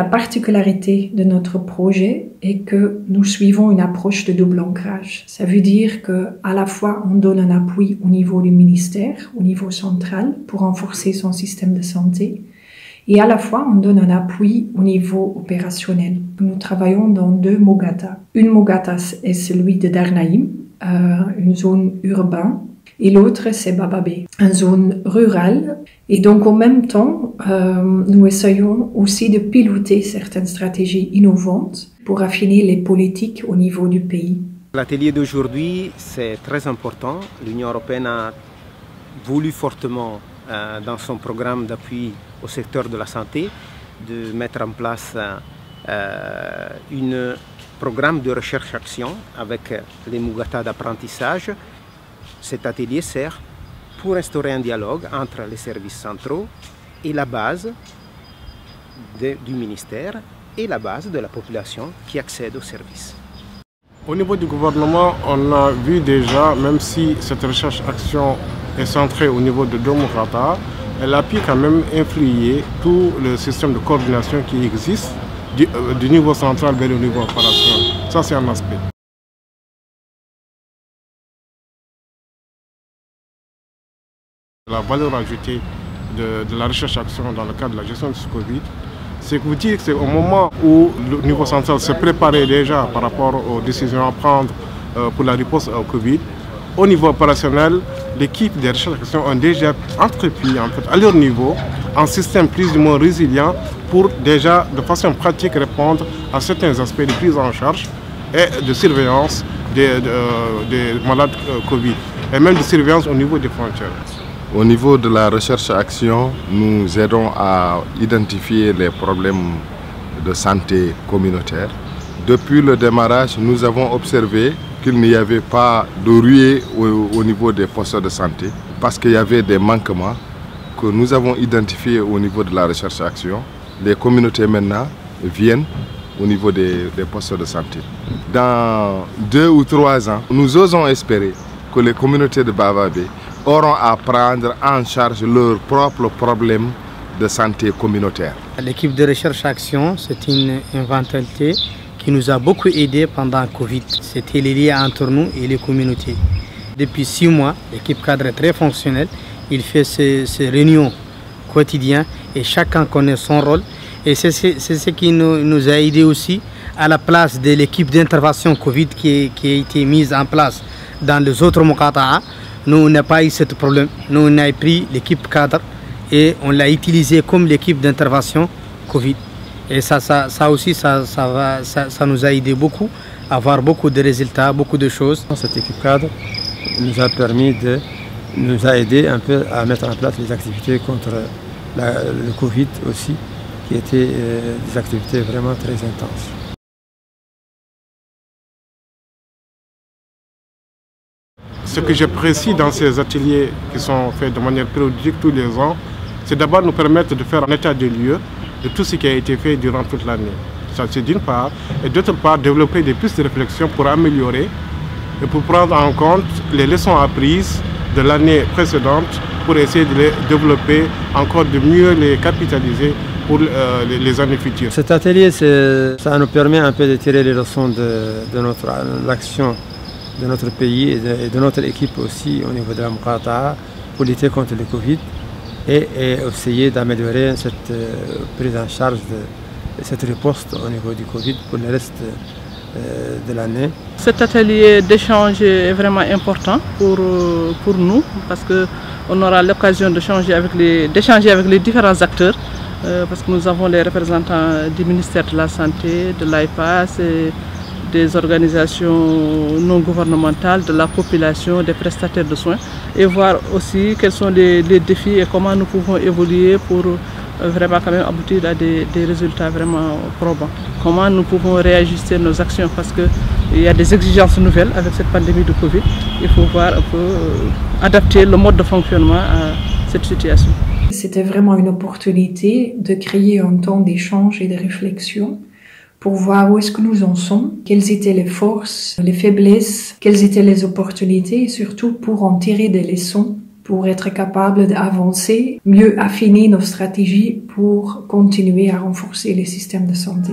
la particularité de notre projet est que nous suivons une approche de double ancrage. Ça veut dire que à la fois on donne un appui au niveau du ministère, au niveau central, pour renforcer son système de santé, et à la fois on donne un appui au niveau opérationnel. Nous travaillons dans 2 Mogata. Une Mogata est celui de Darnaïm, une zone urbaine, et l'autre c'est Bababé, une zone rurale. Et donc en même temps, nous essayons aussi de piloter certaines stratégies innovantes pour affiner les politiques au niveau du pays. L'atelier d'aujourd'hui, c'est très important. L'Union européenne a voulu fortement, dans son programme d'appui au secteur de la santé, de mettre en place un programme de recherche-action avec les Mogata d'apprentissage. Cet atelier sert pour instaurer un dialogue entre les services centraux et la base du ministère et la base de la population qui accède aux services. Au niveau du gouvernement, on a vu déjà, même si cette recherche-action est centrée au niveau de 2 Mogata, elle a pu quand même influer tout le système de coordination qui existe du niveau central vers le niveau opérationnel. Ça, c'est un aspect. La valeur ajoutée de la recherche-action dans le cadre de la gestion de ce Covid, c'est que vous dites que c'est au moment où le niveau central se préparait déjà par rapport aux décisions à prendre pour la riposte au Covid, au niveau opérationnel, l'équipe des recherches-action ont déjà entrepris en fait, à leur niveau un système plus ou moins résilient pour déjà de façon pratique répondre à certains aspects de prise en charge et de surveillance des malades Covid et même de surveillance au niveau des frontières. Au niveau de la recherche-action, nous aidons à identifier les problèmes de santé communautaire. Depuis le démarrage, nous avons observé qu'il n'y avait pas de ruée au niveau des postes de santé parce qu'il y avait des manquements que nous avons identifiés au niveau de la recherche-action. Les communautés maintenant viennent au niveau des postes de santé. Dans 2 ou 3 ans, nous osons espérer que les communautés de Bababé auront à prendre en charge leurs propres problèmes de santé communautaire. L'équipe de recherche-action, c'est une inventivité qui nous a beaucoup aidé pendant le Covid. C'était les liens entre nous et les communautés. Depuis 6 mois, l'équipe cadre est très fonctionnelle. Il fait ses réunions quotidiennes et chacun connaît son rôle. Et c'est ce qui nous a aidé aussi à la place de l'équipe d'intervention Covid qui a été mise en place dans les autres Mogata. Nous, on n'a pas eu ce problème. Nous, on a pris l'équipe cadre et on l'a utilisé comme l'équipe d'intervention Covid. Et ça aussi, ça nous a aidé beaucoup à avoir beaucoup de résultats, beaucoup de choses. Cette équipe cadre nous a aidé un peu à mettre en place les activités contre le Covid aussi, qui étaient des activités vraiment très intenses. Ce que j'apprécie dans ces ateliers qui sont faits de manière périodique tous les ans, c'est d'abord nous permettre de faire un état des lieux de tout ce qui a été fait durant toute l'année. Ça c'est d'une part, et d'autre part développer des pistes de réflexion pour améliorer et pour prendre en compte les leçons apprises de l'année précédente pour essayer de les développer, encore de mieux les capitaliser pour les années futures. Cet atelier, ça nous permet un peu de tirer les leçons de l'action de notre pays et de notre équipe aussi au niveau de la Mogata pour lutter contre le Covid et essayer d'améliorer cette prise en charge de cette riposte au niveau du Covid pour le reste de l'année. Cet atelier d'échange est vraiment important pour nous parce qu'on aura l'occasion d'échanger avec les différents acteurs parce que nous avons les représentants du ministère de la Santé, de l'AIPAS, des organisations non gouvernementales, de la population, des prestataires de soins et voir aussi quels sont les défis et comment nous pouvons évoluer pour vraiment quand même aboutir à des résultats vraiment probants. Comment nous pouvons réajuster nos actions parce qu'il y a des exigences nouvelles avec cette pandémie de Covid. Il faut voir un peu adapter le mode de fonctionnement à cette situation. C'était vraiment une opportunité de créer un temps d'échange et de réflexion pour voir où est-ce que nous en sommes, quelles étaient les forces, les faiblesses, quelles étaient les opportunités et surtout pour en tirer des leçons pour être capable d'avancer, mieux affiner nos stratégies pour continuer à renforcer les systèmes de santé.